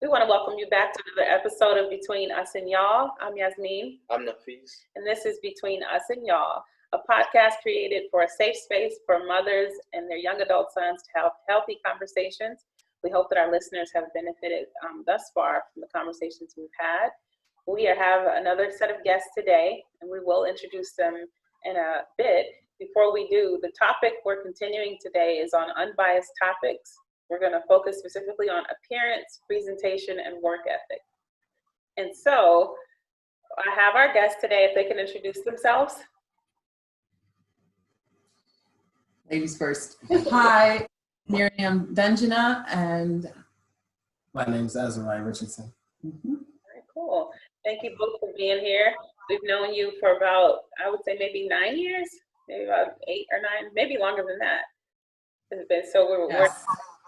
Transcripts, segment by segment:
We want to welcome you back to another episode of Between Us and Y'all. I'm Yasmin. I'm Nafis. And this is Between Us and Y'all, a podcast created for a safe space for mothers and their young adult sons to have healthy conversations. We hope that our listeners have benefited thus far from the conversations we've had. We have another set of guests today, and we will introduce them in a bit. Before we do, the topic we're continuing today is on unbiased topics. We're going to focus specifically on appearance, presentation, and work ethic. And so I have our guests today, if they can introduce themselves. Ladies first. Hi, Myriam Dondzina, and my name's Azariah Richardson. Very cool. Thank you both for being here. We've known you for about, I would say maybe 9 years, maybe about 8 or 9, maybe longer than that. So we're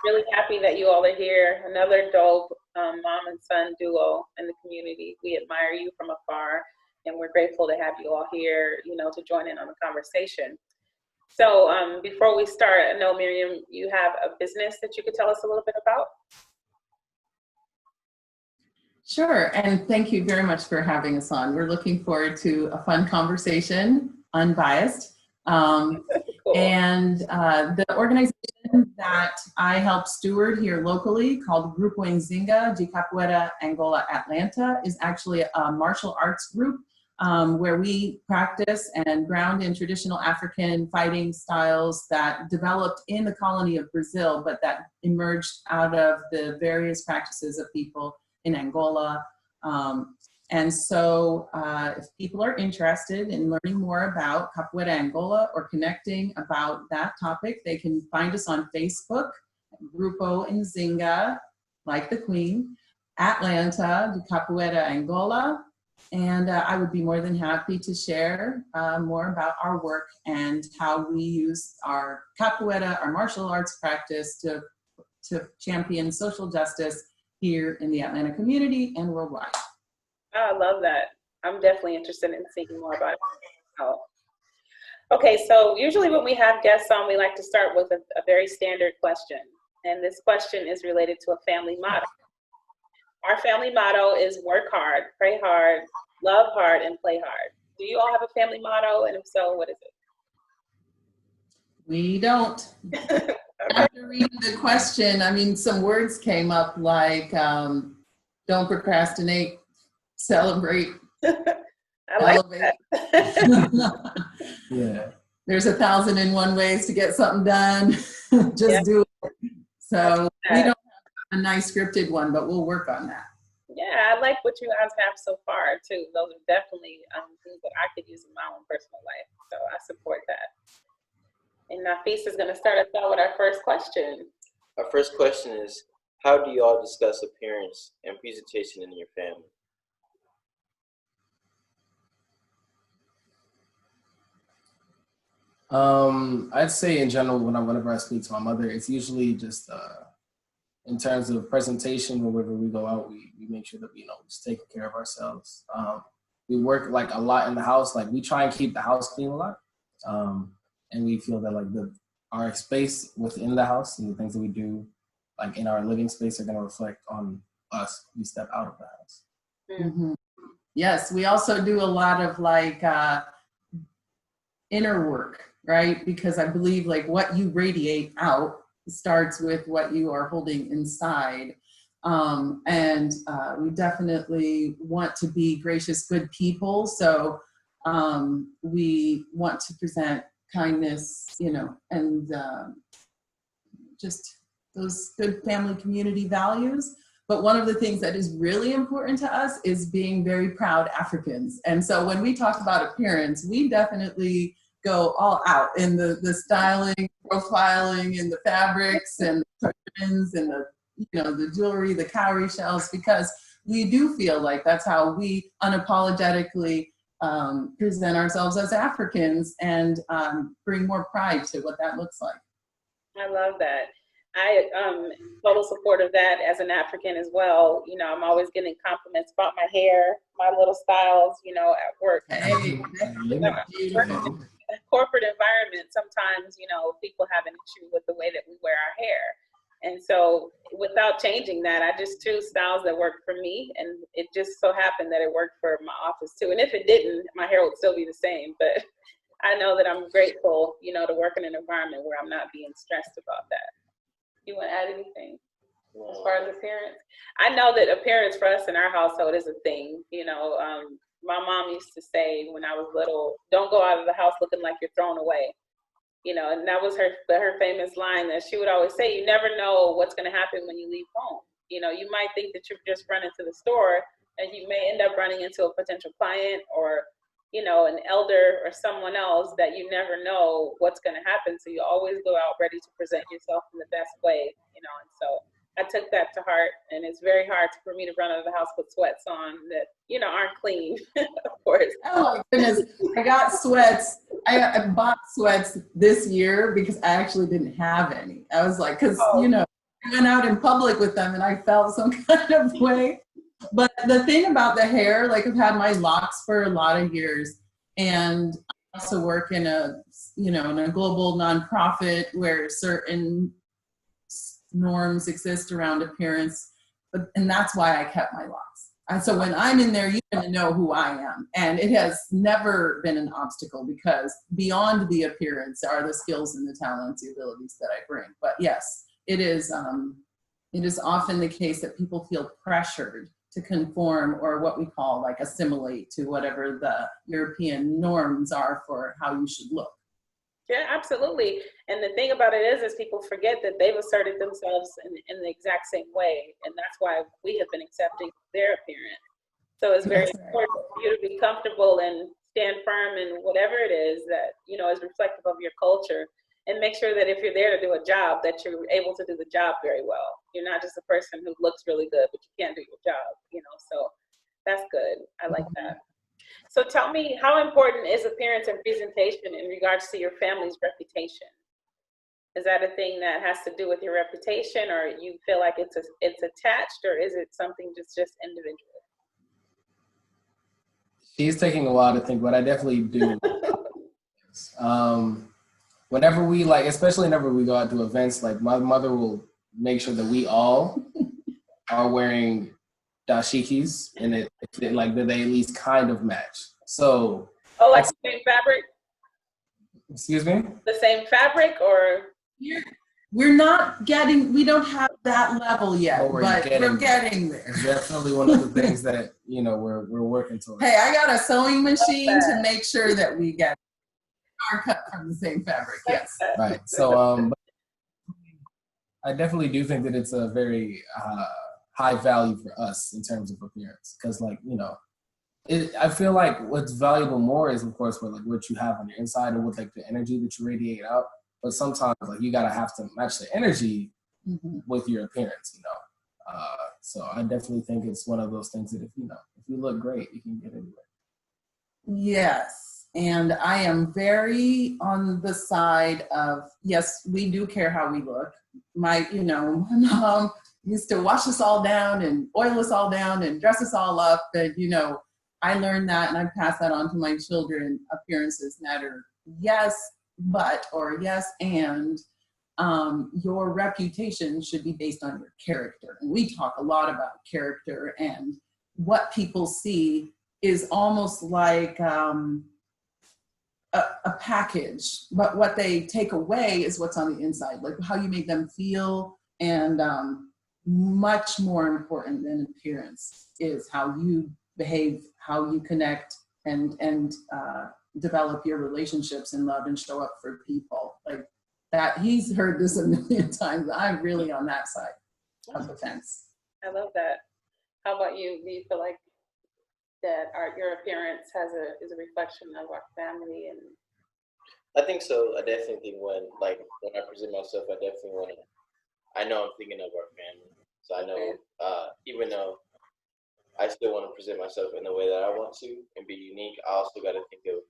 really happy that you all are here. Another dope mom and son duo in the community. We admire you from afar, and we're grateful to have you all here, to join in on the conversation. So before we start, I know, Myriam, you have a business that you could tell us a little bit about? Sure, and thank you very much for having us on. We're looking forward to a fun conversation, unbiased. Cool. And the organization that I help steward here locally, called Grupo Nzinga de Capoeira Angola Atlanta, is actually a martial arts group where we practice and ground in traditional African fighting styles that developed in the colony of Brazil, but that emerged out of the various practices of people in Angola. And so if people are interested in learning more about Capoeira Angola or connecting about that topic, they can find us on Facebook, Grupo Nzinga, like the Queen, Atlanta de Capoeira Angola. And I would be more than happy to share more about our work and how we use our capoeira, our martial arts practice to champion social justice here in the Atlanta community and worldwide. Oh, I love that. I'm definitely interested in seeing more about it. Oh. Okay, so usually when we have guests on, we like to start with a very standard question. And this question is related to a family motto. Our family motto is work hard, pray hard, love hard, and play hard. Do you all have a family motto? And if so, what is it? We don't. Okay. After reading the question, some words came up like don't procrastinate, celebrate, I like elevate. That. Yeah. There's 1,001 ways to get something done. Just do it. So we don't have a nice scripted one, but we'll work on that. Yeah, I like what you guys have so far too. Those are definitely things that I could use in my own personal life. So I support that. And Nafis is going to start us out with our first question. Our first question is, how do you all discuss appearance and presentation in your family? I'd say in general, whenever I speak to my mother, it's usually just in terms of presentation. Whenever we go out, we make sure that we just take care of ourselves. We work like a lot in the house. Like we try and keep the house clean a lot, and we feel that like our space within the house and the things that we do, like in our living space, are going to reflect on us. We step out of the house. Mm-hmm. Yes, we also do a lot of like inner work, right? Because I believe like what you radiate out starts with what you are holding inside. And we definitely want to be gracious, good people. So we want to present kindness, and just those good family community values. But one of the things that is really important to us is being very proud Africans. And so when we talk about appearance, we definitely go all out in the styling, profiling, and the fabrics and the curtains and the jewelry, the cowrie shells, because we do feel like that's how we unapologetically present ourselves as Africans and bring more pride to what that looks like. I love that. I total support of that as an African as well. I'm always getting compliments about my hair, my little styles, at work. Hey. Corporate environment, sometimes, people have an issue with the way that we wear our hair. And so without changing that, I just choose styles that work for me. And it just so happened that it worked for my office too. And if it didn't, my hair would still be the same. But I know that I'm grateful, you know, to work in an environment where I'm not being stressed about that. You want to add anything as far as appearance? I know that appearance for us in our household is a thing. You know, my mom used to say when I was little, don't go out of the house looking like you're thrown away. You know, and that was her famous line that she would always say, you never know what's going to happen when you leave home. You know, you might think that you're just running to the store and you may end up running into a potential client or, you know, an elder or someone else that you never know what's going to happen. So you always go out ready to present yourself in the best way, you know. And so I took that to heart, and it's very hard for me to run out of the house with sweats on that, you know, aren't clean, of course. Oh my goodness, I got sweats. I bought sweats this year because I actually didn't have any. I was like, because, you know, I went out in public with them and I felt some kind of way. But the thing about the hair, like I've had my locks for a lot of years, and I also work in a, you know, in a global nonprofit where certain norms exist around appearance, and that's why I kept my locks. And so when I'm in there, you're going to know who I am. And it has never been an obstacle because beyond the appearance are the skills and the talents, the abilities that I bring. But yes, it is often the case that people feel pressured to conform or what we call like assimilate to whatever the European norms are for how you should look. Yeah, absolutely. And the thing about it is people forget that they've asserted themselves in the exact same way. And that's why we have been accepting their appearance. So it's very important for you to be comfortable and stand firm in whatever it is that, you know, is reflective of your culture. And make sure that if you're there to do a job, that you're able to do the job very well. You're not just a person who looks really good, but you can't do your job, you know, so that's good. I like that. So tell me, how important is appearance and presentation in regards to your family's reputation? Is that a thing that has to do with your reputation, or you feel like it's attached, or is it something just individual? She's taking a while to think, but I definitely do. Whenever we especially whenever we go out to events, like my mother will make sure that we all are wearing dashikis, and that they at least kind of match. So, like the same fabric? Excuse me? The same fabric, or? We don't have that level yet, but we're getting there. It's definitely one of the things that, you know, we're working towards. Hey, I got a sewing machine to make sure that we get our cut from the same fabric. Yes. Right. So, I definitely do think that it's a very high value for us in terms of appearance, because, like, you know, I feel like what's valuable more is, of course, what you have on your inside and with like the energy that you radiate out. But sometimes like you gotta have to match the energy with your appearance, you know. So I definitely think it's one of those things that if you look great, you can get anywhere. Yes, and I am very on the side of, yes, we do care how we look. My mom used to wash us all down and oil us all down and dress us all up, and you know. I learned that, and I pass that on to my children. Appearances matter. Yes, but, or yes, and your reputation should be based on your character. And we talk a lot about character, and what people see is almost like a package, but what they take away is what's on the inside, like how you make them feel, and much more important than appearance is how you behave, how you connect, and develop your relationships and love and show up for people. Like that, he's heard this a million times. I'm really on that side of the fence. I love that. How about you? Do you feel like that your appearance is a reflection of our family? And I think so. I definitely think when I present myself, I know I'm thinking of our family. So I know, even though I still want to present myself in the way that I want to and be unique, I also got to think of,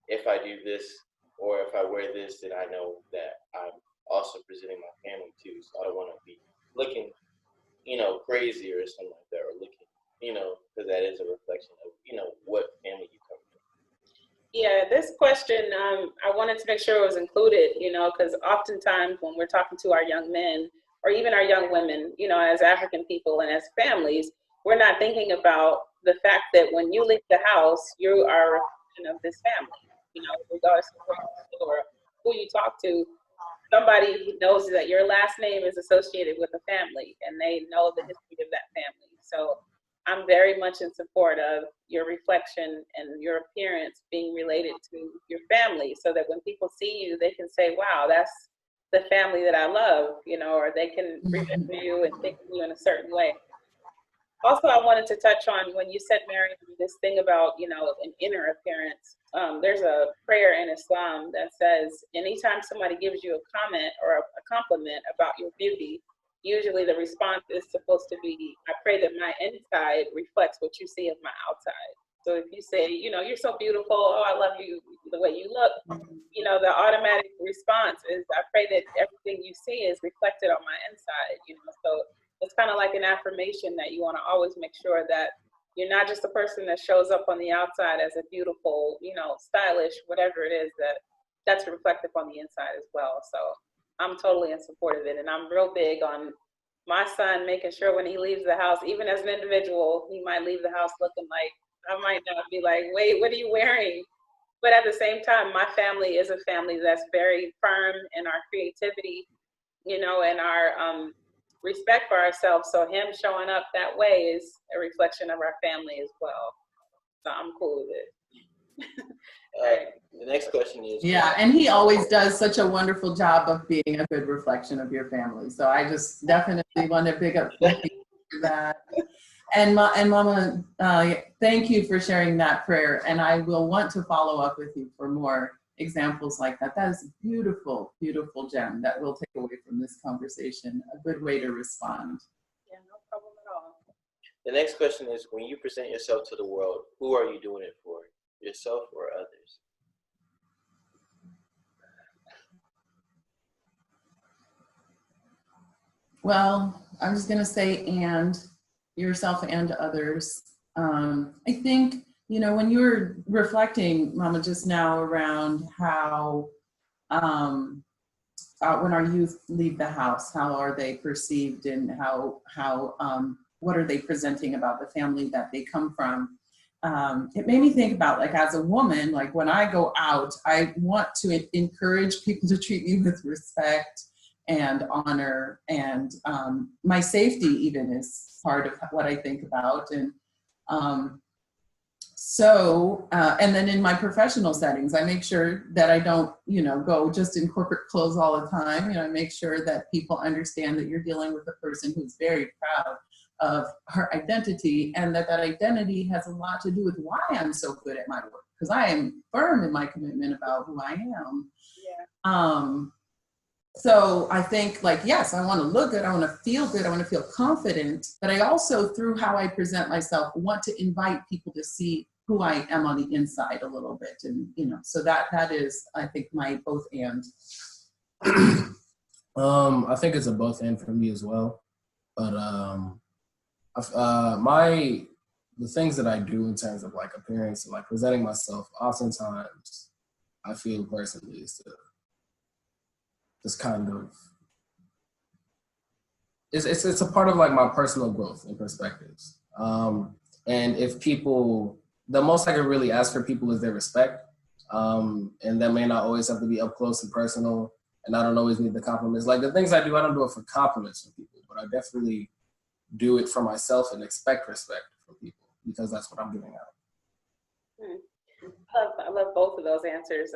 if I do this or if I wear this, then I know that I'm also presenting my family too. So I don't want to be looking, crazy or something like that, or looking, because that is a reflection of, what family you come from. Yeah, this question, I wanted to make sure it was included, because oftentimes when we're talking to our young men or even our young women, as African people and as families, we're not thinking about the fact that when you leave the house, you are a reflection of this family, regardless of where you live or who you talk to. Somebody knows that your last name is associated with a family and they know the history of that family. So I'm very much in support of your reflection and your appearance being related to your family so that when people see you, they can say, wow, that's the family that I love, or they can remember you and think of you in a certain way. Also, I wanted to touch on when you said, Mary, this thing about, an inner appearance. There's a prayer in Islam that says, anytime somebody gives you a comment or a compliment about your beauty, usually the response is supposed to be, I pray that my inside reflects what you see of my outside. So if you say, you're so beautiful, oh, I love you the way you look, the automatic response is, I pray that everything you see is reflected on my inside, so it's kind of like an affirmation that you want to always make sure that you're not just a person that shows up on the outside as a beautiful, stylish, whatever it is, that's reflective on the inside as well. So I'm totally in support of it. And I'm real big on my son making sure when he leaves the house, even as an individual, he might leave the house looking like, I might not be like, wait, what are you wearing? But at the same time, my family is a family that's very firm in our creativity, and our respect for ourselves. So him showing up that way is a reflection of our family as well. So I'm cool with it. The next question is. Yeah, and he always does such a wonderful job of being a good reflection of your family. So I just definitely want to big up for that. And Mama, thank you for sharing that prayer. And I will want to follow up with you for more examples like that. That is a beautiful, beautiful gem that we'll take away from this conversation. A good way to respond. Yeah, no problem at all. The next question is, when you present yourself to the world, who are you doing it for? Yourself or others? Well, I'm just going to say, and yourself and others. I think, when you were reflecting, Mama, just now around how when our youth leave the house, how are they perceived and how what are they presenting about the family that they come from? It made me think about, like, as a woman, like when I go out, I want to encourage people to treat me with respect and honor, and my safety even is part of what I think about. And and then in my professional settings, I make sure that I don't, go just in corporate clothes all the time. I make sure that people understand that you're dealing with a person who's very proud of her identity, and that identity has a lot to do with why I'm so good at my work, because I am firm in my commitment about who I am. Yeah. So I think, like, yes, I want to look good, I want to feel good, I want to feel confident, but I also, through how I present myself, want to invite people to see who I am on the inside a little bit. And, so that is, I think, my both and. I think it's a both and for me as well. But the things that I do in terms of like appearance and like presenting myself, oftentimes I feel personally is to just kind of, it's a part of like my personal growth and perspectives. And if people, the most I can really ask for people is their respect. And that may not always have to be up close and personal. And I don't always need the compliments. Like the things I do, I don't do it for compliments from people, but I definitely do it for myself and expect respect from people because that's what I'm giving out. I love both of those answers.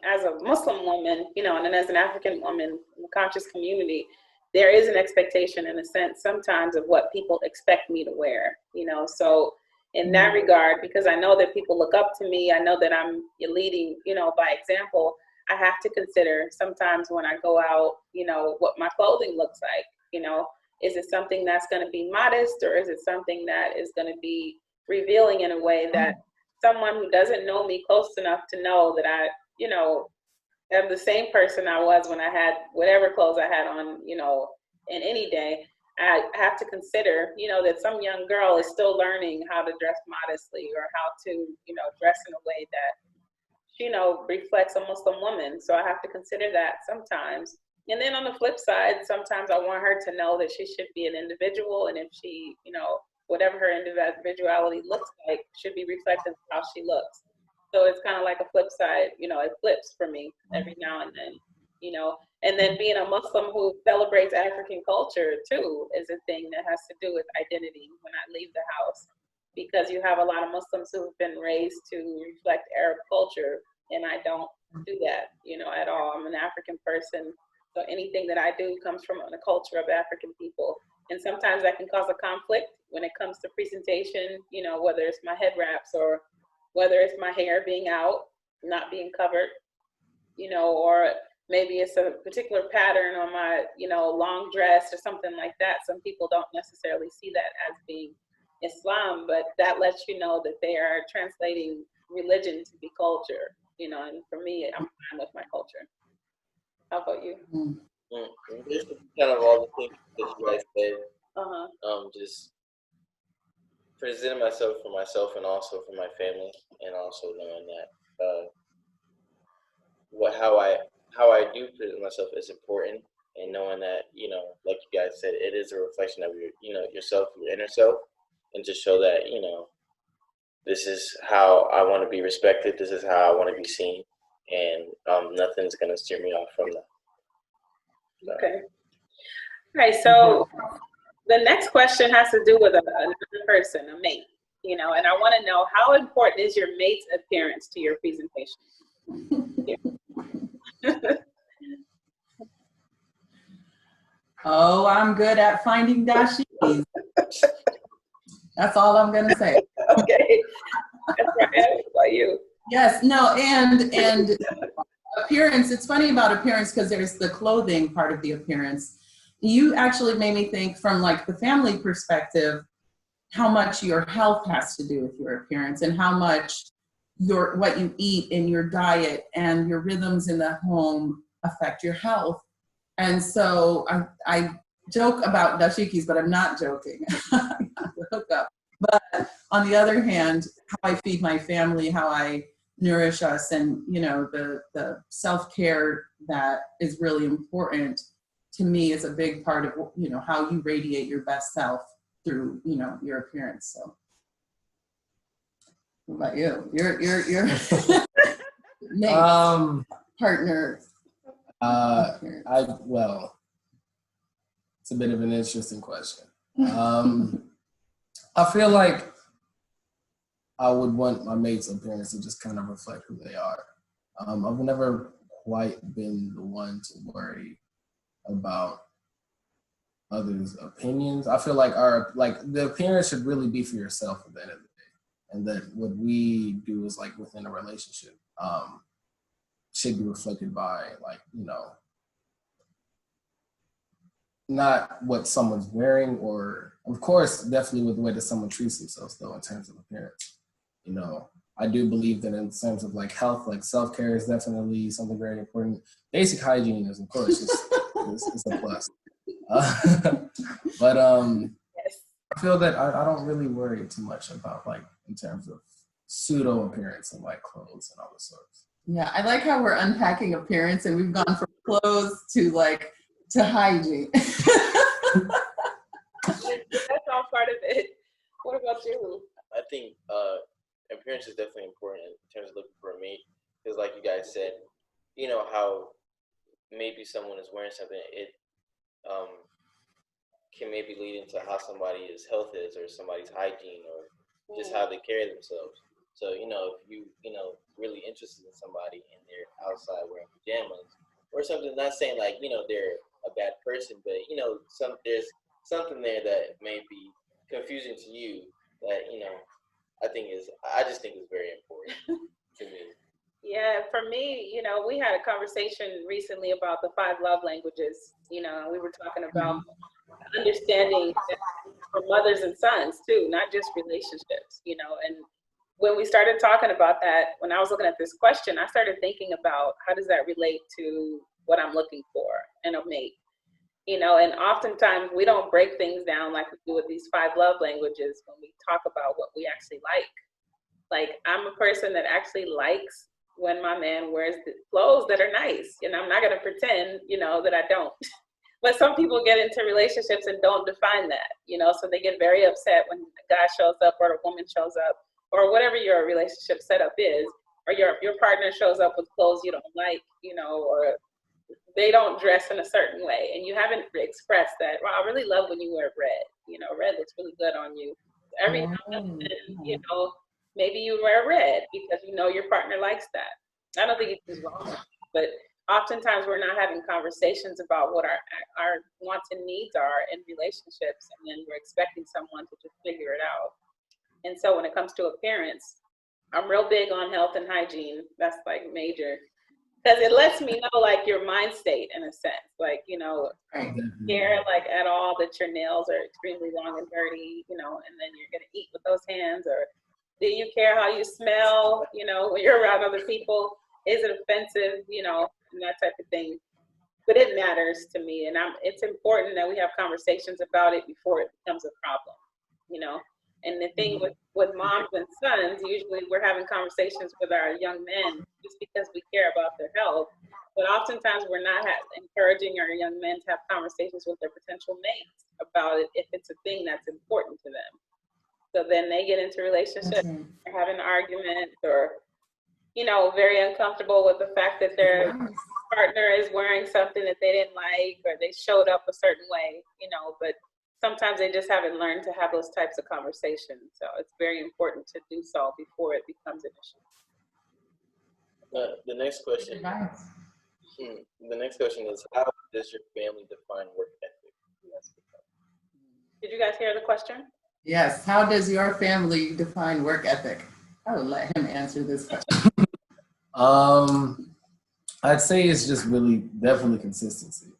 As a Muslim woman, and then as an African woman in the conscious community, there is an expectation in a sense sometimes of what people expect me to wear, so in that regard, because I know that people look up to me, I know that I'm leading, by example, I have to consider sometimes when I go out, what my clothing looks like, is it something that's going to be modest, or is it something that is going to be revealing in a way that someone who doesn't know me close enough to know that I, am the same person I was when I had whatever clothes I had on, in any day. I have to consider, that some young girl is still learning how to dress modestly or how to, dress in a way that reflects a Muslim woman. So I have to consider that sometimes. And then on the flip side, sometimes I want her to know that she should be an individual, and if she, whatever her individuality looks like should be reflected in how she looks. So it's kind of like a flip side, it flips for me every now and then, and then being a Muslim who celebrates African culture too is a thing that has to do with identity when I leave the house, because you have a lot of Muslims who have been raised to reflect Arab culture, and I don't do that, at all. I'm an African person, so anything that I do comes from the culture of African people. And sometimes that can cause a conflict when it comes to presentation, whether it's my head wraps or whether it's my hair being out, not being covered, or maybe it's a particular pattern on my, long dress or something like that. Some people don't necessarily see that as being Islam, but that lets you know that they are translating religion to be culture, and for me, I'm fine with my culture. How about you? This is kind of all the things that you guys said. Just presenting myself for myself and also for my family, and also knowing that how I do present myself is important, and knowing that like you guys said, it is a reflection of your yourself, your inner self, and to show that this is how I want to be respected, this is how I want to be seen, and nothing's gonna steer me off from that. So. Okay. All right. So the next question has to do with another person, a mate. And I want to know, how important is your mate's appearance to your presentation? Oh, I'm good at finding dashikis. That's all I'm going to say. Okay. That's right. What about you? Yes, no, and appearance, it's funny about appearance because there's the clothing part of the appearance. You actually made me think from like the family perspective, how much your health has to do with your appearance, and how much what you eat in your diet and your rhythms in the home affect your health. And so I joke about dashikis, but I'm not joking. I got the hookup. But on the other hand, how I feed my family, how I nourish us, and the self-care that is really important to me is a big part of how you radiate your best self through your appearance. So what about you? Your mate, partner. It's a bit of an interesting question. I feel like I would want my mate's appearance to just kind of reflect who they are. I've never quite been the one to worry about others' opinions. I feel like the appearance should really be for yourself at the end of the day, and that what we do is like within a relationship should be reflected by not what someone's wearing, or of course definitely with the way that someone treats themselves though in terms of appearance. I do believe that in terms of like health, like self-care is definitely something very important. Basic hygiene is, of course, is a plus. But I feel that I don't really worry too much about like in terms of pseudo appearance and like clothes and all the sorts. Yeah, I like how we're unpacking appearance and we've gone from clothes to hygiene. That's all part of it. What about you? I think appearance is definitely important in terms of looking for a mate, because like you guys said, how maybe someone is wearing something, it can maybe lead into how somebody's health is, or somebody's hygiene, or just how they carry themselves. So, if you, really interested in somebody and they're outside wearing pajamas or something, not saying like, they're a bad person, but, there's something there that may be confusing to you that, I just think is very important to me. Yeah, for me, we had a conversation recently about the 5 love languages, and we were talking about understanding for mothers and sons too, not just relationships, and when we started talking about that, when I was looking at this question, I started thinking about how does that relate to what I'm looking for in a mate, and oftentimes we don't break things down like we do with these 5 love languages when we talk about what we actually like. Like, I'm a person that actually likes when my man wears the clothes that are nice. And I'm not going to pretend, that I don't. But some people get into relationships and don't define that, so they get very upset when a guy shows up or a woman shows up or whatever your relationship setup is, or your partner shows up with clothes you don't like, or they don't dress in a certain way. And you haven't expressed that, well, I really love when you wear red. Red looks really good on you. Every now and then, maybe you wear red because your partner likes that. I don't think it's wrong, but oftentimes we're not having conversations about what our wants and needs are in relationships, and then we're expecting someone to just figure it out. And so when it comes to appearance, I'm real big on health and hygiene. That's like major, because it lets me know like your mind state in a sense, like, care like at all that your nails are extremely long and dirty, and then you're going to eat with those hands, or do you care how you smell, when you're around other people? Is it offensive, and that type of thing? But it matters to me, and it's important that we have conversations about it before it becomes a problem, And the thing with moms and sons, usually we're having conversations with our young men just because we care about their health. But oftentimes we're not encouraging our young men to have conversations with their potential mates about it if it's a thing that's important to them. So then they get into relationships, or have an argument, or, very uncomfortable with the fact that their partner is wearing something that they didn't like, or they showed up a certain way, but sometimes they just haven't learned to have those types of conversations. So it's very important to do so before it becomes an issue. The next question. The next question is, how does your family define work ethic? Did you guys hear the question? Yes. How does your family define work ethic? I would let him answer this question. I'd say it's just definitely consistency.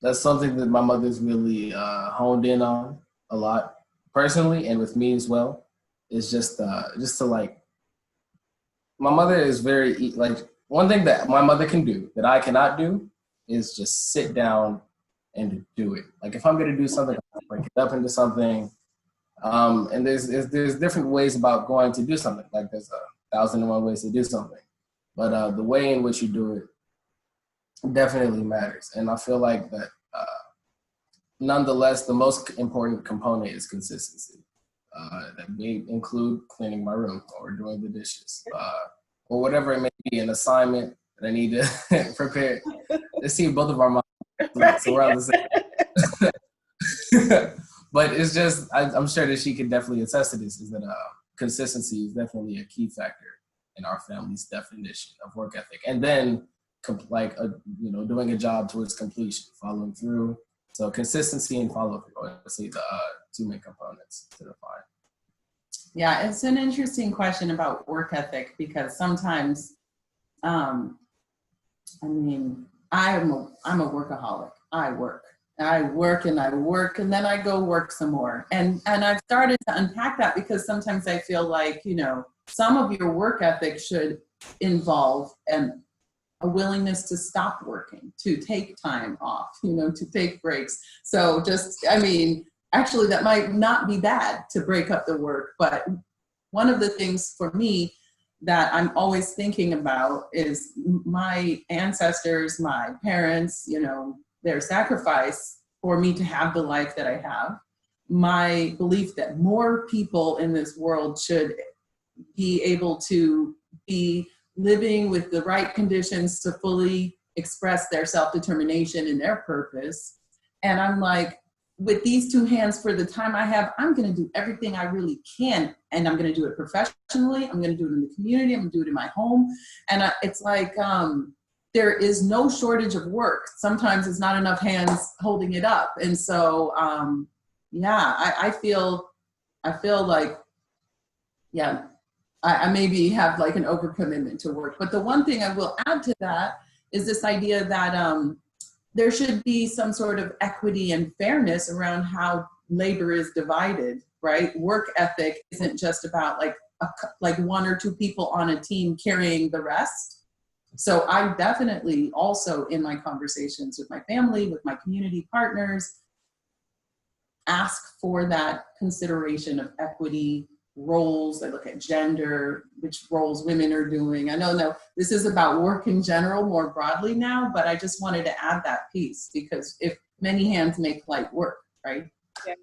That's something that my mother's really honed in on a lot personally, and with me as well. It's just to like, my mother is very, like, one thing that my mother can do that I cannot do is just sit down and do it. Like, if I'm going to do something, I break it up into something. And there's different ways about going to do something. Like, there's 1,001 ways to do something. But the way in which you do it definitely matters. And I feel like that, nonetheless, the most important component is consistency. That may include cleaning my room or doing the dishes, or whatever it may be, an assignment that I need to prepare. Let's see both of our moms, so we're on the same. But it's just, I'm sure that she could definitely attest to this, is that consistency is definitely a key factor in our family's definition of work ethic. And then, doing a job towards completion, following through. So consistency and follow through are the two main components to define. Yeah, it's an interesting question about work ethic, because sometimes, I'm a workaholic. I work and then I go work some more. And I've started to unpack that, because sometimes I feel like, some of your work ethic should involve a willingness to stop working, to take time off, to take breaks. So actually that might not be bad to break up the work. But one of the things for me that I'm always thinking about is my ancestors, my parents, their sacrifice for me to have the life that I have. My belief that more people in this world should be able to be living with the right conditions to fully express their self-determination and their purpose. And I'm like, with these two hands, for the time I have, I'm going to do everything I really can. And I'm going to do it professionally. I'm going to do it in the community. I'm going to do it in my home. And it's like, there is no shortage of work. Sometimes it's not enough hands holding it up. And so, I feel like, I maybe have like an overcommitment to work. But the one thing I will add to that is this idea that there should be some sort of equity and fairness around how labor is divided, right? Work ethic isn't just about like one or two people on a team carrying the rest. So I definitely also, in my conversations with my family, with my community partners, ask for that consideration of equity roles. I look at gender, which roles women are doing. I know, no, this is about work in general, more broadly now, but I just wanted to add that piece because if many hands make light work, right? Yeah.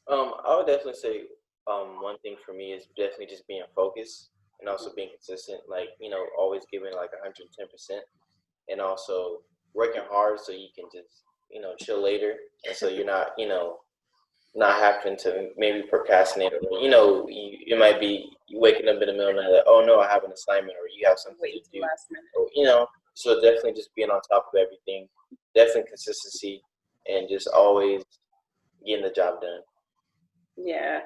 I would definitely say one thing for me is definitely just being focused and also being consistent. Like, you know, always giving like 110%, and also working hard so you can just, you know, chill later, and so you're not, you know, not having to maybe procrastinate, or, you know, it might be you waking up in the middle of the night like, oh no, I have an assignment, or you have something to do, last minute. or, you know, so definitely just being on top of everything, definitely consistency, and just always getting the job done. Yeah.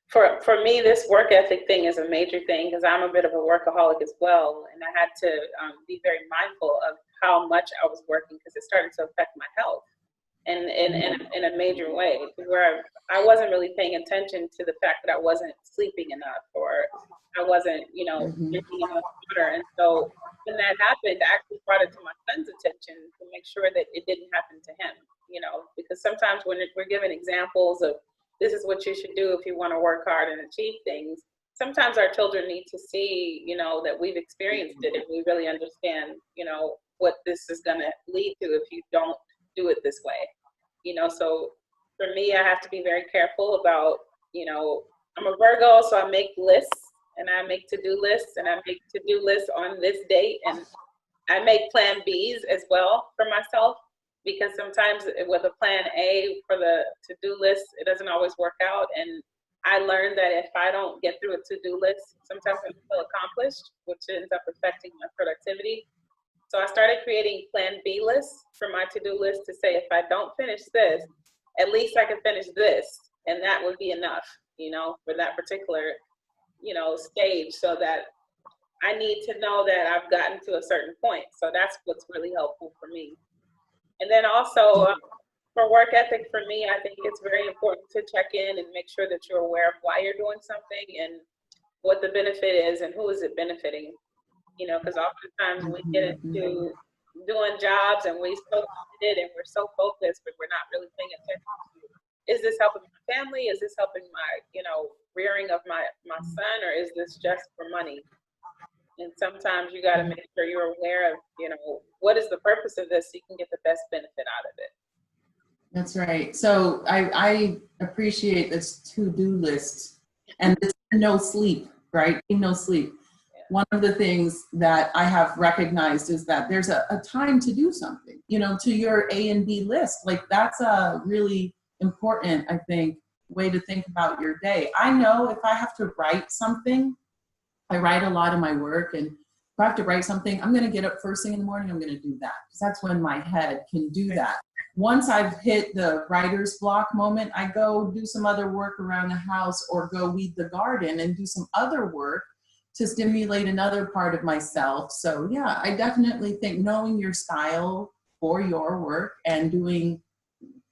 For me, this work ethic thing is a major thing because I'm a bit of a workaholic as well. And I had to be very mindful of how much I was working because it started to affect my health and in a major way, where I wasn't really paying attention to the fact that I wasn't sleeping enough or I wasn't, you know, drinking enough water. And so when that happened, I actually brought it to my son's attention to make sure that it didn't happen to him, you know, because sometimes when we're given examples of this is what you should do if you want to work hard and achieve things, sometimes our children need to see, you know, that we've experienced it and we really understand, you know, what this is going to lead to if you don't do it this way, you know. So for me, I have to be very careful about, you know, I'm a Virgo, so I make lists and I make to-do lists and I make to-do lists on this date, and I make plan Bs as well for myself, because sometimes with a plan A for the to-do list, it doesn't always work out. And I learned that if I don't get through a to-do list, sometimes I don't feel accomplished, which ends up affecting my productivity. So I started creating plan B lists for my to-do list to say, if I don't finish this, at least I can finish this. And that would be enough, you know, for that particular, you know, stage, so that I need to know that I've gotten to a certain point. So that's what's really helpful for me. And then also for work ethic, for me, I think it's very important to check in and make sure that you're aware of why you're doing something and what the benefit is and who is it benefiting. You know, because oftentimes we get into doing jobs and we so committed and we're so focused, but we're not really paying attention to, is this helping my family? Is this helping my, you know, rearing of my son, or is this just for money? And sometimes you got to make sure you're aware of, you know, what is the purpose of this so you can get the best benefit out of it. That's right. So I appreciate this to-do list and this no sleep, right? No sleep. One of the things that I have recognized is that there's a time to do something, you know, to your A and B list. Like that's a really important, I think, way to think about your day. I know if I have to write something, I write a lot of my work, and if I have to write something, I'm going to get up first thing in the morning, I'm going to do that, because that's when my head can do that. Once I've hit the writer's block moment, I go do some other work around the house or go weed the garden and do some other work to stimulate another part of myself. So yeah, I definitely think knowing your style for your work and doing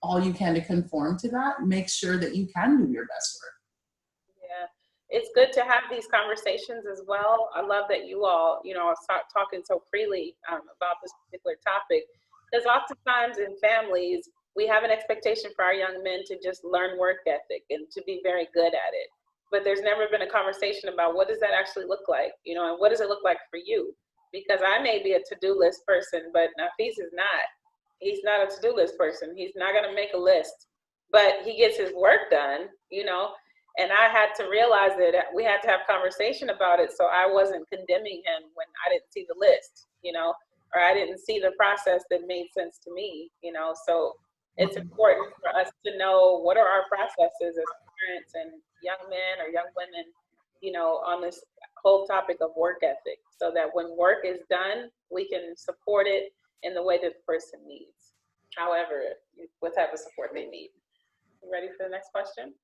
all you can to conform to that makes sure that you can do your best work. Yeah, it's good to have these conversations as well. I love that you all, you know, are talking so freely about this particular topic, because oftentimes in families, we have an expectation for our young men to just learn work ethic and to be very good at it. But there's never been a conversation about what does that actually look like, you know, and what does it look like for you? Because I may be a to-do list person, but Nafis is not. He's not a to-do list person. He's not going to make a list, but he gets his work done, you know, and I had to realize that we had to have conversation about it, so I wasn't condemning him when I didn't see the list, you know, or I didn't see the process that made sense to me, you know. So it's important for us to know what are our processes as parents and young men or young women, you know, on this whole topic of work ethic, so that when work is done, we can support it in the way that the person needs, however, what type of support they need. You ready for the next question?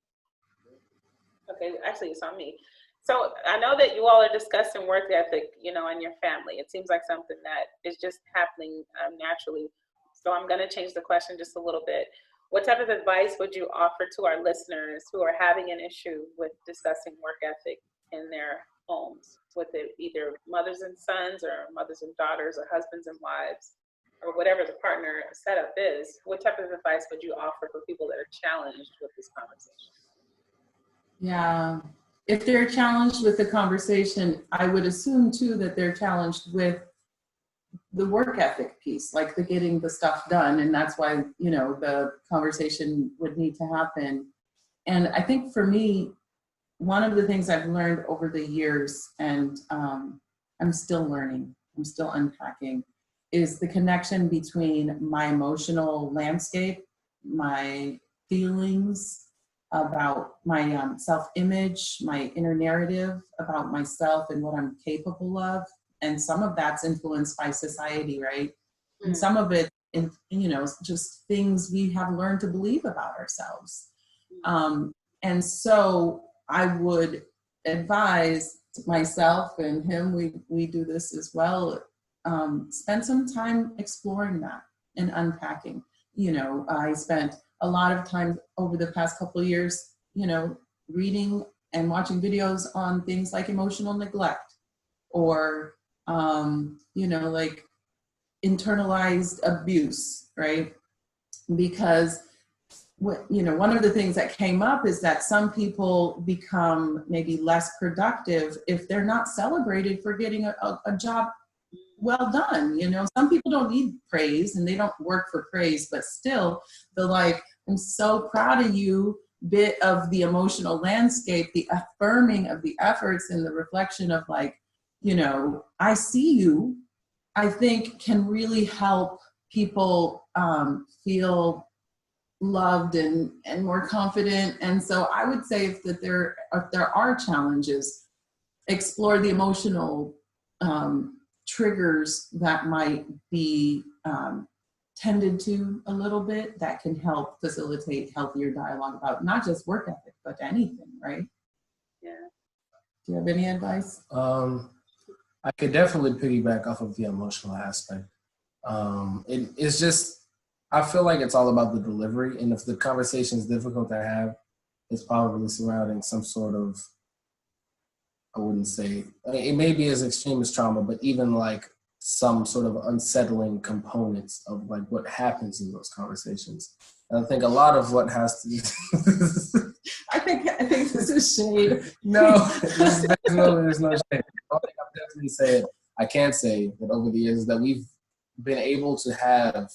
Okay, actually it's on me. So I know that you all are discussing work ethic, you know, in your family. It seems like something that is just happening naturally. So I'm going to change the question just a little bit. What type of advice would you offer to our listeners who are having an issue with discussing work ethic in their homes, with either mothers and sons or mothers and daughters or husbands and wives, or whatever the partner setup is? What type of advice would you offer for people that are challenged with this conversation? Yeah. If they're challenged with the conversation, I would assume too that they're challenged with the work ethic piece, like the getting the stuff done. And that's why, the conversation would need to happen. And I think for me, one of the things I've learned over the years, and I'm still learning, I'm still unpacking, is the connection between my emotional landscape, my feelings about my self-image, my inner narrative about myself and what I'm capable of. And some of that's influenced by society, right? And some of it, just things we have learned to believe about ourselves. And so I would advise myself and him, we do this as well, spend some time exploring that and unpacking. I spent a lot of time over the past couple of years, reading and watching videos on things like emotional neglect or, like internalized abuse, right? Because one of the things that came up is that some people become maybe less productive if they're not celebrated for getting a job well done. Some people don't need praise and they don't work for praise, but still the I'm so proud of you bit of the emotional landscape, the affirming of the efforts and the reflection of I see you, I think can really help people feel loved and more confident. And so I would say if there are challenges, explore the emotional triggers that might be tended to a little bit that can help facilitate healthier dialogue about not just work ethic, but anything, right? Yeah. Do you have any advice? I could definitely piggyback off of the emotional aspect. It's just, I feel like it's all about the delivery. And if the conversation is difficult to have, it's probably surrounding some sort of, I wouldn't say, it may be as extreme as trauma, but even some sort of unsettling components of what happens in those conversations. And I think a lot of what has to do. I think this is shade. No, there's no shade. I think I've definitely said, I can't say that over the years that we've been able to have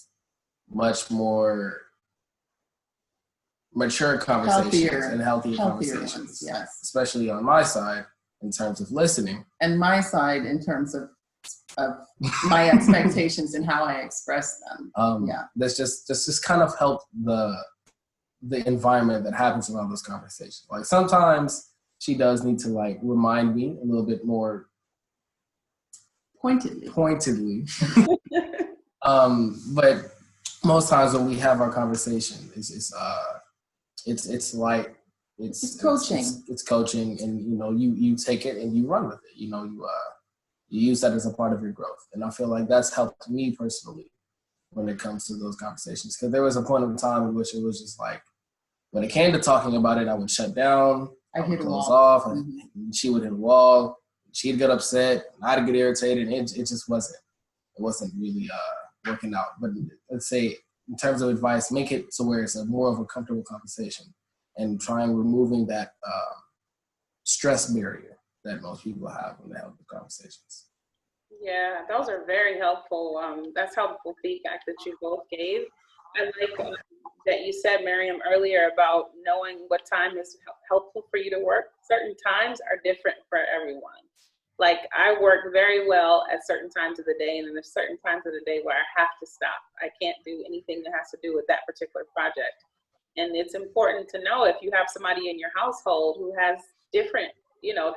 much more mature conversations and healthier conversations. Ones, yes. Especially on my side in terms of listening. And my side in terms of my expectations and how I express them. That's just kind of helped the environment that happens around those conversations. Sometimes she does need to remind me a little bit more pointedly. But most times when we have our conversation, it's coaching. It's coaching, and you take it and you run with it. You use that as a part of your growth, and I feel like that's helped me personally when it comes to those conversations. Because there was a point of time in which it was just when it came to talking about it, I would shut down. I would close off, and she would hit a wall. She'd get upset. I'd get irritated. It just wasn't. It wasn't really working out. But let's say, in terms of advice, make it to where it's more of a comfortable conversation, and try and removing that stress barrier that most people have when they have the conversations. Yeah, those are very helpful. That's helpful feedback that you both gave. I like that you said, Myriam, earlier about knowing what time is helpful for you to work. Certain times are different for everyone. I work very well at certain times of the day, and then there's certain times of the day where I have to stop. I can't do anything that has to do with that particular project. And it's important to know if you have somebody in your household who has different,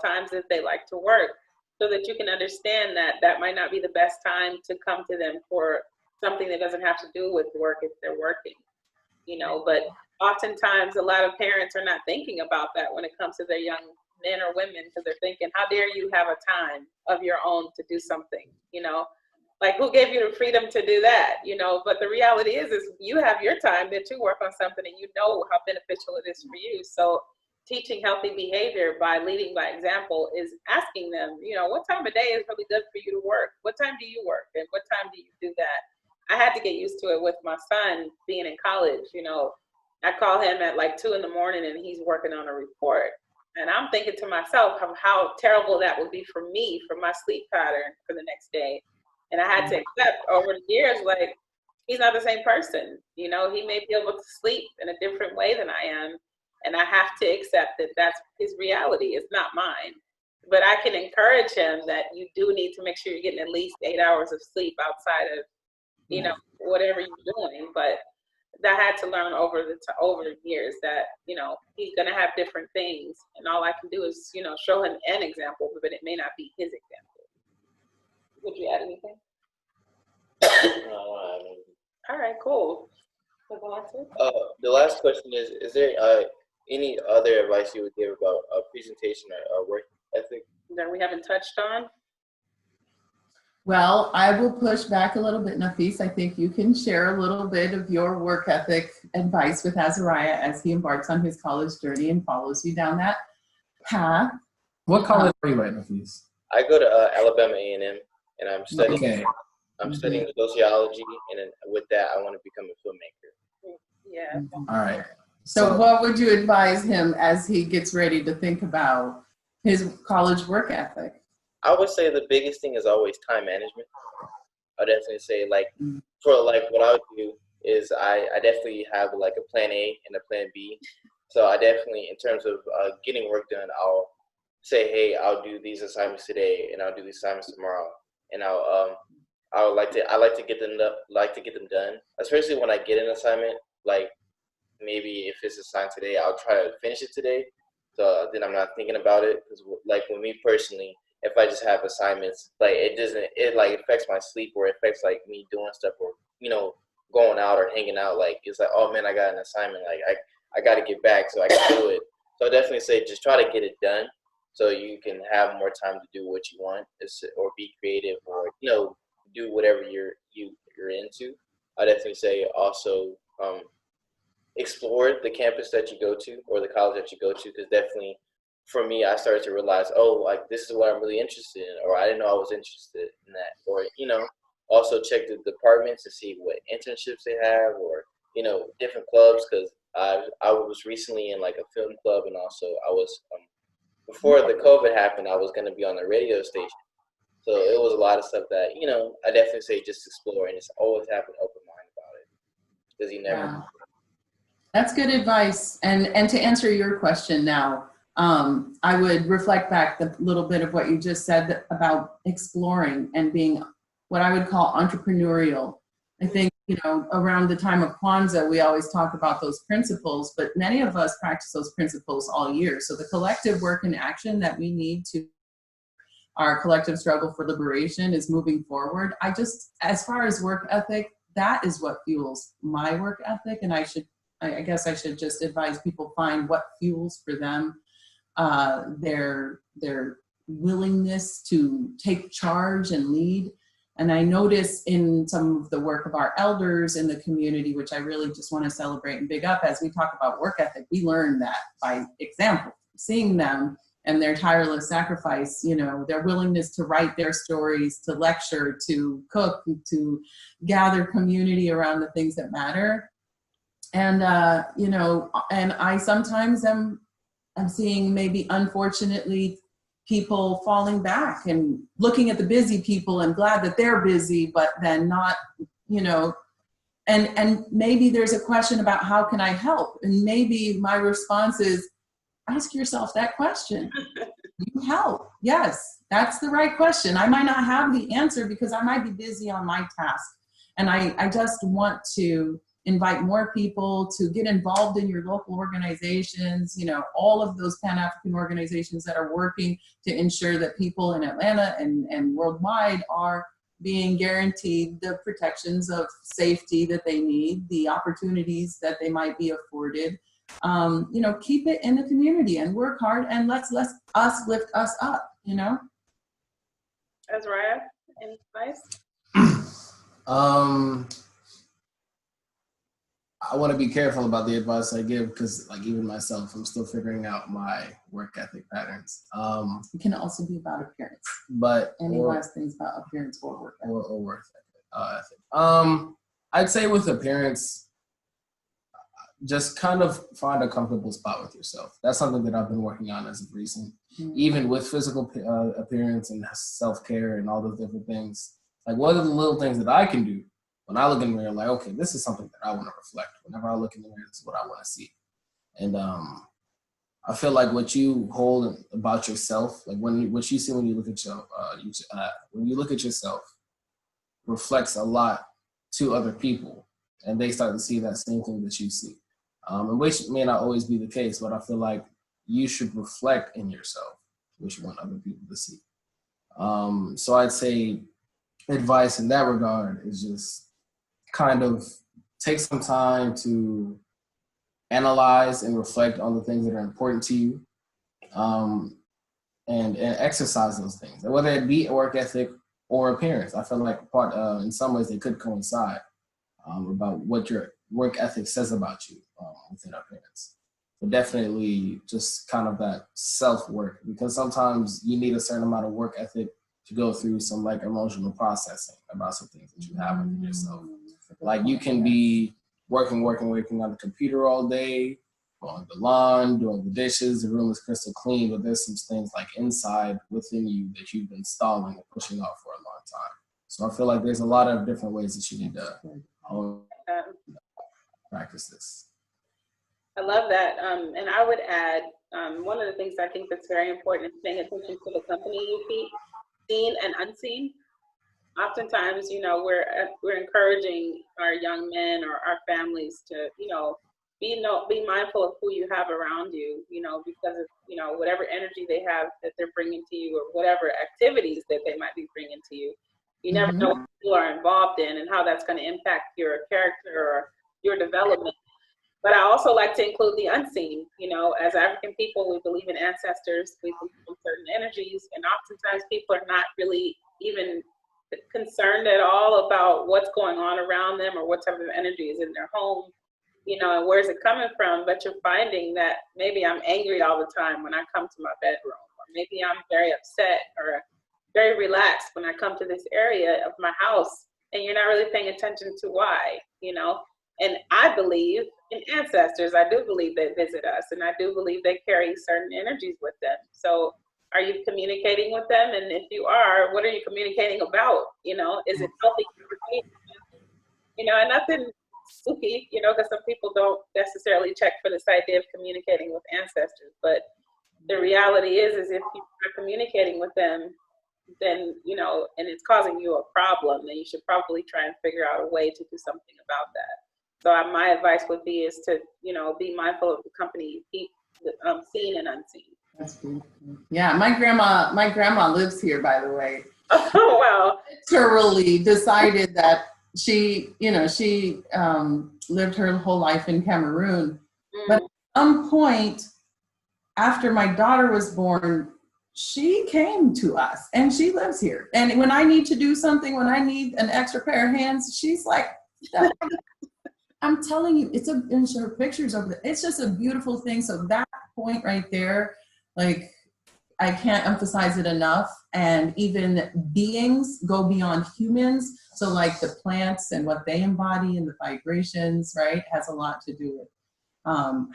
times that they like to work, so that you can understand that that might not be the best time to come to them for something that doesn't have to do with work if they're working, but oftentimes a lot of parents are not thinking about that when it comes to their young men or women, because they're thinking, how dare you have a time of your own to do something, who gave you the freedom to do that, but the reality is you have your time that you work on something and how beneficial it is for you. So teaching healthy behavior by leading by example is asking them, what time of day is really good for you to work? What time do you work? And what time do you do that? I had to get used to it with my son being in college. I call him at 2 a.m. and he's working on a report. And I'm thinking to myself how terrible that would be for me, for my sleep pattern for the next day. And I had to accept over the years, like, he's not the same person. You know, he may be able to sleep in a different way than I am. And I have to accept that that's his reality. It's not mine. But I can encourage him that you do need to make sure you're getting at least 8 hours of sleep outside of, you know, whatever you're doing. But I had to learn over the years that, you know, he's going to have different things. And all I can do is, you know, show him an example, but it may not be his example. Would you add anything? No, All right, cool. the last question is there any other advice you would give about a presentation or work ethic that we haven't touched on? Well, I will push back a little bit, Nafis. I think you can share a little bit of your work ethic advice with Azariah as he embarks on his college journey and follows you down that path. What college are you at, Nafis? I go to Alabama A&M, and I'm studying. Okay. I'm studying sociology, and then with that, I want to become a filmmaker. Yeah. All right. So what would you advise him as he gets ready to think about his college work ethic? I would say the biggest thing is always time management. I would definitely say, like, for like what I would do is I definitely have like a plan A and a plan B. So I definitely, in terms of getting work done, I'll say, hey, I'll do these assignments today, and I'll do these assignments tomorrow, and I like to get them done, especially when I get an assignment. Like, maybe if it's assigned today, I'll try to finish it today. So then I'm not thinking about it, because like with me personally, if I just have assignments, like it like affects my sleep, or it affects like me doing stuff, or, you know, going out or hanging out. Like, it's like, oh man, I got an assignment, like I got to get back so I can do it. So I definitely say just try to get it done so you can have more time to do what you want, or be creative, or, you know, do whatever you're into. I definitely say also explore the campus that you go to or the college that you go to, because definitely for me, I started to realize, oh, like, this is what I'm really interested in, or I didn't know I was interested in that, or, you know, also check the departments to see what internships they have, or, you know, different clubs, because I was recently in like a film club, and also I was before the COVID happened, I was going to be on the radio station. So it was a lot of stuff that, you know, I definitely say just explore, and just always have an open mind about it, because you never know. That's good advice. And to answer your question now, I would reflect back the little bit of what you just said about exploring and being what I would call entrepreneurial. I think, you know, around the time of Kwanzaa, we always talk about those principles, but many of us practice those principles all year. So the collective work and action that we need to our collective struggle for liberation is moving forward. As far as work ethic, that is what fuels my work ethic. And I guess I should just advise people find what fuels for them their willingness to take charge and lead. And I notice in some of the work of our elders in the community, which I really just want to celebrate and big up, as we talk about work ethic, we learn that by example, seeing them and their tireless sacrifice, you know, their willingness to write their stories, to lecture, to cook, to gather community around the things that matter. And, you know, and I sometimes I'm seeing maybe, unfortunately, people falling back and looking at the busy people and glad that they're busy, but then not, you know, and maybe there's a question about how can I help? And maybe my response is, ask yourself that question. You help? Yes, that's the right question. I might not have the answer because I might be busy on my task. And I just want to invite more people to get involved in your local organizations, you know, all of those Pan-African organizations that are working to ensure that people in Atlanta and worldwide are being guaranteed the protections of safety that they need, the opportunities that they might be afforded. You know, keep it in the community and work hard, and let's us lift us up, you know? Azariah, any advice? I want to be careful about the advice I give, because, like, even myself, I'm still figuring out my work ethic patterns. It can also be about appearance. But any last things about appearance or work ethic? Or work ethic. I'd say with appearance, just kind of find a comfortable spot with yourself. That's something that I've been working on as of recent. Even with physical appearance and self-care and all those different things. Like, what are the little things that I can do when I look in the mirror? Like, okay, this is something that I want to reflect. Whenever I look in the mirror, this is what I want to see. And I feel like what you hold about yourself, like what you see when you look at when you look at yourself, reflects a lot to other people, and they start to see that same thing that you see. And which may not always be the case, but I feel like you should reflect in yourself what you want other people to see. So I'd say advice in that regard is just kind of take some time to analyze and reflect on the things that are important to you, and exercise those things. And whether it be a work ethic or appearance, I feel like in some ways they could coincide about what your work ethic says about you within appearance. But definitely just kind of that self-work, because sometimes you need a certain amount of work ethic to go through some like emotional processing about some things that you have within yourself. Like you can be working on the computer all day, on the lawn, doing the dishes, the room is crystal clean, but there's some things like inside within you that you've been stalling and pushing off for a long time. So I feel like there's a lot of different ways that you need to practice this. I love that. And I would add, one of the things I think that's very important is paying attention to the company you keep, seen and unseen. Oftentimes, we're encouraging our young men or our families to, be mindful of who you have around you, because of, whatever energy they have that they're bringing to you, or whatever activities that they might be bringing to you. You never know what people are involved in and how that's going to impact your character or your development. But I also like to include the unseen. As African people, we believe in ancestors, we believe in certain energies, and oftentimes people are not really even concerned at all about what's going on around them or what type of energy is in their home, and where's it coming from. But you're finding that maybe I'm angry all the time when I come to my bedroom, or maybe I'm very upset or very relaxed when I come to this area of my house, and you're not really paying attention to why, And I believe in ancestors. I do believe they visit us, and I do believe they carry certain energies with them. So are you communicating with them? And if you are, what are you communicating about? Is it healthy conversation? And nothing spooky, because some people don't necessarily check for this idea of communicating with ancestors. But the reality is if you're not communicating with them, then, and it's causing you a problem, then you should probably try and figure out a way to do something about that. So my advice would be is to, be mindful of the company you keep, seen and unseen. That's beautiful. Yeah, my grandma lives here, by the way. Oh, wow. Literally decided that she lived her whole life in Cameroon. But at some point, after my daughter was born, she came to us, and she lives here. And when I need to do something, when I need an extra pair of hands, she's like, I'm telling you, and her pictures over there. It's just a beautiful thing. So that point right there, like, I can't emphasize it enough. And even beings go beyond humans. So like the plants and what they embody and the vibrations, right, has a lot to do with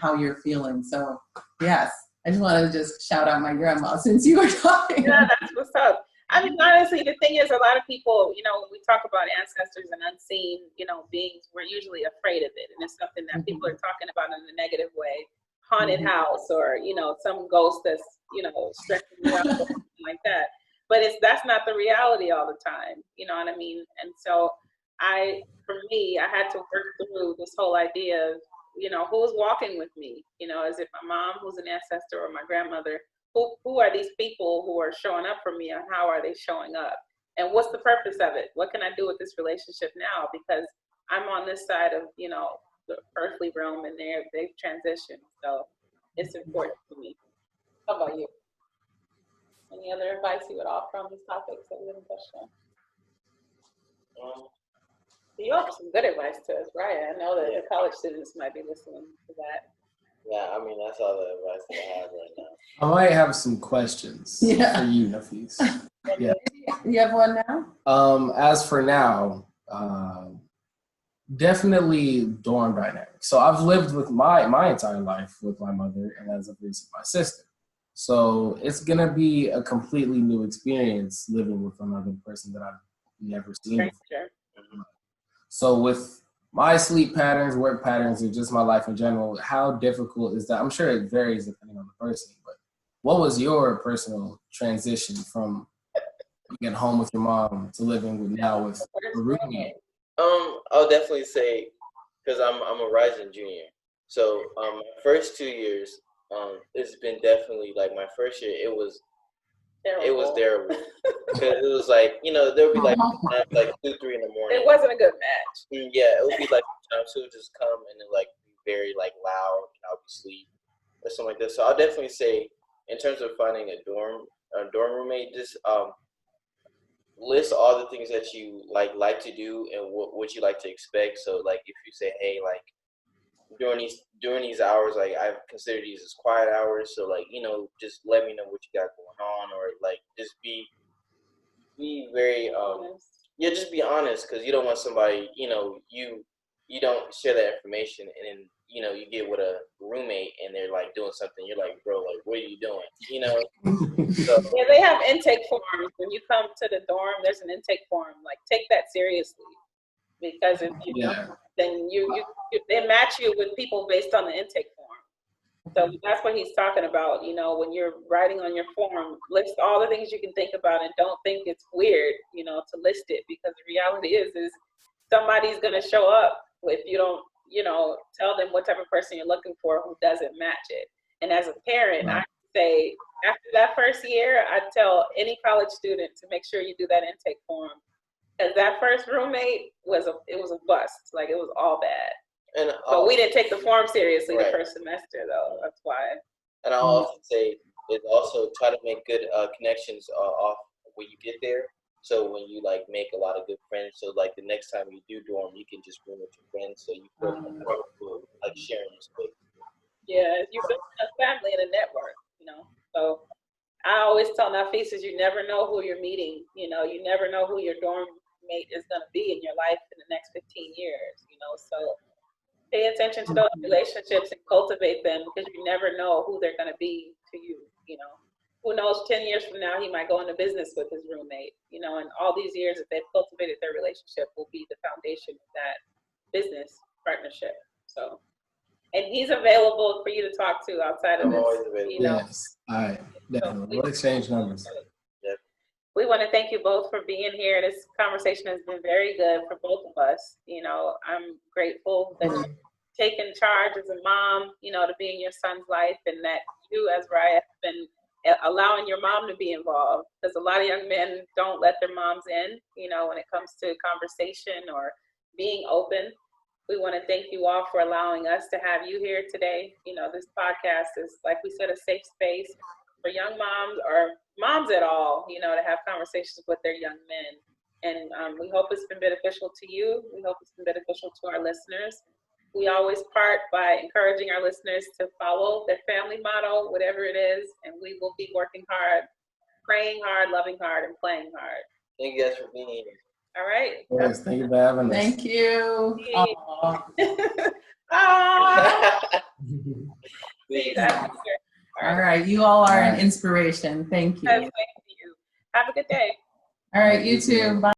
how you're feeling. So yes, I just wanted to just shout out my grandma since you were talking. Yeah, that's what's up. I mean, honestly, the thing is, a lot of people, when we talk about ancestors and unseen, beings, we're usually afraid of it. And it's something that people are talking about in a negative way. Haunted house, or, some ghost that's, stressing you out or something like that. But that's not the reality all the time. You know what I mean? And so for me, I had to work through this whole idea of, who's walking with me? Is it my mom who's an ancestor, or my grandmother? Who are these people who are showing up for me, and how are they showing up? And what's the purpose of it? What can I do with this relationship now? Because I'm on this side of, the earthly realm, and they've transitioned. So it's important to me. How about you? Any other advice you would offer on these topics that we haven't touched on? You offer some good advice to us, right? I know that the college students might be listening to that. Yeah, I mean, that's all the advice that I have right now. I might have some questions for you, Nafis. Yeah. You have one now? As for now, Definitely dorm dynamic. So I've lived with my entire life with my mother and as of recent my sister. So it's gonna be a completely new experience living with another person that I've never seen before. So with my sleep patterns, work patterns, or just my life in general, how difficult is that? I'm sure it varies depending on the person, but what was your personal transition from being at home with your mom to living with a roommate? I'll definitely say, because I'm a rising junior, so my first 2 years, it's been definitely like my first year. It was terrible because it was like there would be like 2, 3 in the morning. It wasn't a good match. Yeah, it would be like sometimes she would just come and then like be very like loud and I would be asleep or something like that. So I'll definitely say in terms of finding a dorm roommate, just list all the things that you like to do and what you like to expect. So like if you say, hey, like during these hours, like I've considered these as quiet hours, so like just let me know what you got going on, or like just be very just be honest, because you don't want somebody you don't share that information and then you get with a roommate and they're like doing something, you're like, bro, like what are you doing, So, yeah, they have intake forms when you come to the dorm. There's an intake form. Like, take that seriously, because if you don't, then they match you with people based on the intake form. So that's what he's talking about. When you're writing on your form, list all the things you can think about and don't think it's weird, to list it, because the reality is somebody's going to show up if you don't, tell them what type of person you're looking for who doesn't match it. And as a parent, I say after that first year, I tell any college student to make sure you do that intake form, because that first roommate was a bust. Like, it was all bad. But we didn't take the form seriously the first semester, though. That's why. And I'll also say is also try to make good connections off when you get there. So when you like make a lot of good friends, so like the next time you do dorm, you can just room with your friends, so you feel comfortable like sharing your space. Yeah, you build a family and a network, So I always tell Nafisas, you never know who you're meeting. You never know who your dorm mate is going to be in your life in the next 15 years. So pay attention to those relationships and cultivate them, because you never know who they're going to be to you. Who knows, 10 years from now, he might go into business with his roommate, and all these years that they've cultivated their relationship will be the foundation of that business partnership. So, and he's available for you to talk to outside of this. Always available. Yes, all right, definitely. We'll exchange numbers. We want to thank you both for being here. This conversation has been very good for both of us. I'm grateful that you've taken charge as a mom, to be in your son's life, and that you, Azariah, have been allowing your mom to be involved, because a lot of young men don't let their moms in, when it comes to conversation or being open. We want to thank you all for allowing us to have you here today. This podcast is, like we said, a safe space for young moms or moms at all, to have conversations with their young men. And we hope it's been beneficial to you. We hope it's been beneficial to our listeners. We always part by encouraging our listeners to follow their family motto, whatever it is, and we will be working hard, praying hard, loving hard, and playing hard. Thank you guys for being here. All right. Yes, thank you for having us. Thank you. All right, you all are an inspiration. Thank you. Thank you. Have a good day. All right, you too. Bye.